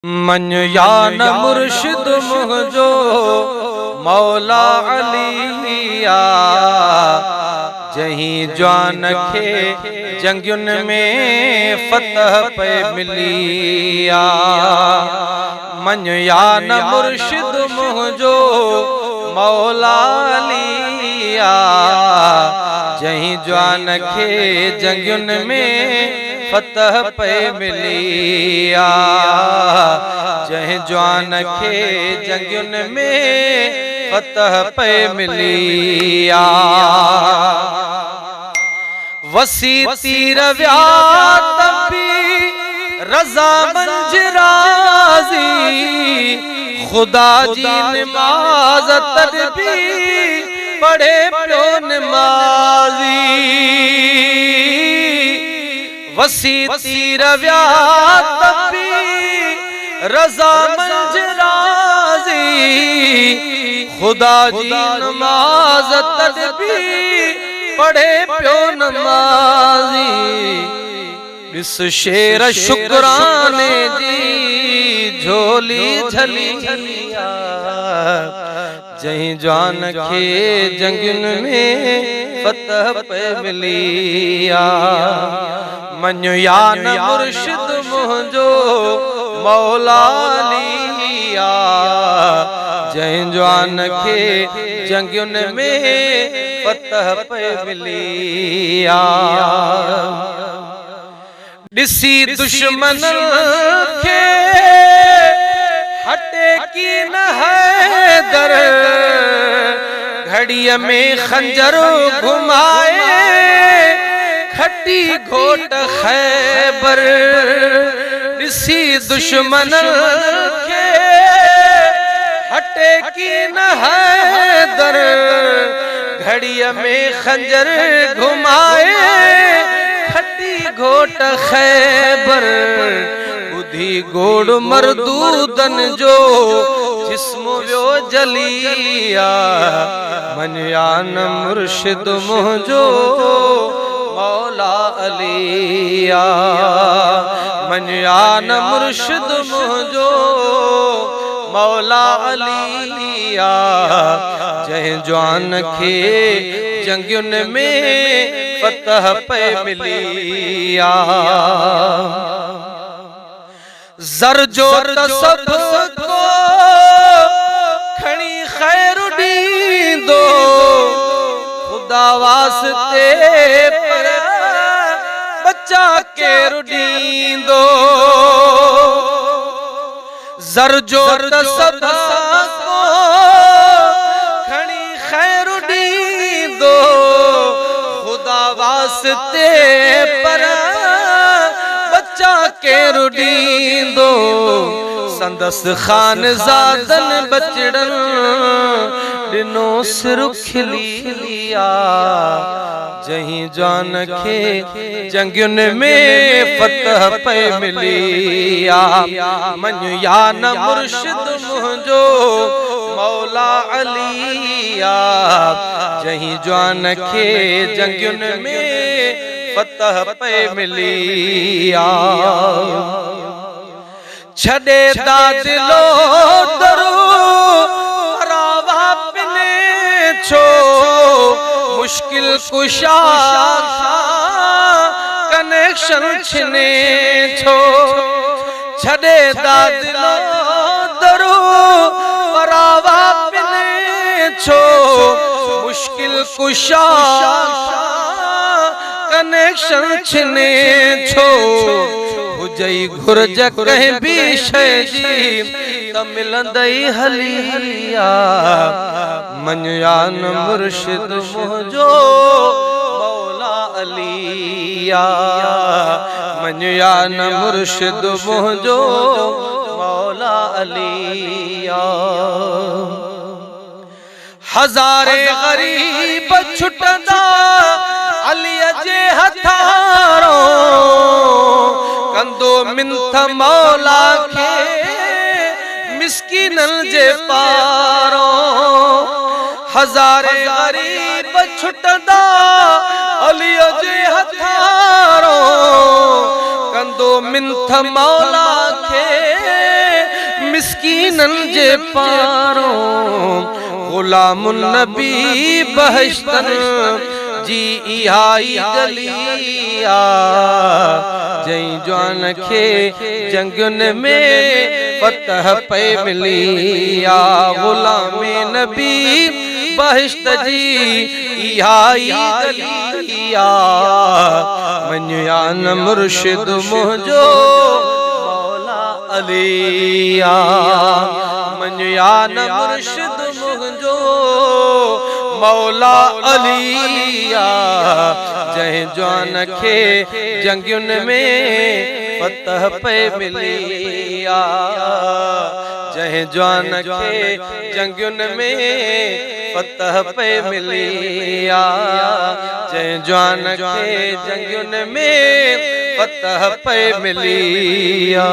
मन यान मुर्शिद मुझो मौला अलिया जहीं जान खे जंगयुन में फतह पे मिलिया। मन यान मुर्शिद मुझो मौला अलिया जहीं जान खे जंगयुन में फतह पे मिलिया। जह जवान खे जंगयुन में फतह पे मिलिया। वसी तीर व्यातपी रजा मंज राजी खुदा जी नमाज तदबी पढ़े प्यो नमाजी। वसी तीर व्यातपी रजा मंज राजी खुदा जी नमाज तदबी पढ़े प्यो नमाजी। इस शेर शुक्राने जी झोली झलिया जहीं जान खे जंगयुन में फतह पे मिलिया। मन यान मुर्शिद मुझो मौला अलिया जहीं जान खे जंगयुन में फतह पे मिलिया। दिसी दुश्मन के हटे की न है दर घड़िया में खंजर घुमाए खट्टी घोट खैबर। दिसी दुश्मन के हटे की न है दर घड़िया में खंजर घुमाए घोट खैबर। बुधी गोड़ मरदूदन जो जिस्म व्यो जलिया। मन यान मुर्शिद मुझो मौला अलिया मन यान मुर्शिद मुझो मौला अलिया जह जवान खे जंगयुन में फतह पे मिलिया। जर जो सब को खड़ी खैर दींदो खुदा वास्ते पर बच्चा के रुडींदो। जर जो सब को खड़ी खैर दींदो खुदा वास्ते पर बच्चा के रुडींदो। संदस खान ज़ादन बचड़न दिनो सिर खिलिया जहीं जान खे जंगयुन में फतह पे मिलिया। मन यान मुर्शिद मुझो मौला अलिया जहीं जान खे जंगयुन में फतह पे मिलिया। छड़े दादिलो दरू रावा पिने छो मुश्किल कुशा कनेक्शन छिने छो। छड़े दादिलो दरू रावा पिने छो मुश्किल कुशा कनेक्शन छिने छो। हुजई घुर्ज कहीं भी शय जी त मिलंदई हलिया। मन यान मुर्शिद मुझो मौला अलिया मन यान मुर्शिद मुझो मौला अलिया। हजारे गरीब छुटदा अलिया जे हथारो कंदो मिंथ मौला के मिस्किनन जे पारो। हजारे गरीब छुटदा अलिया जे हथारो कंदो मिंथ मौला के मस्कीनन जे पारो गुलामुन नबी बहश्तन जी इहाई गलिया जई जवान खे जंगुन में फतह पे मिलिया गुलामे नबी बहिश्त जी इहाई गलिया मनिया न मुर्शिद मुझो मौला अलिया मनिया न मुर्शिद मुझो मौला अलिया जंहिं जवान खे जंगुन में फतह पे मिलिया जंहिं जवान खे जंगुन में फतह पे मिलिया जंहिं जवान खे जंगुन में फतह पे मिलिया।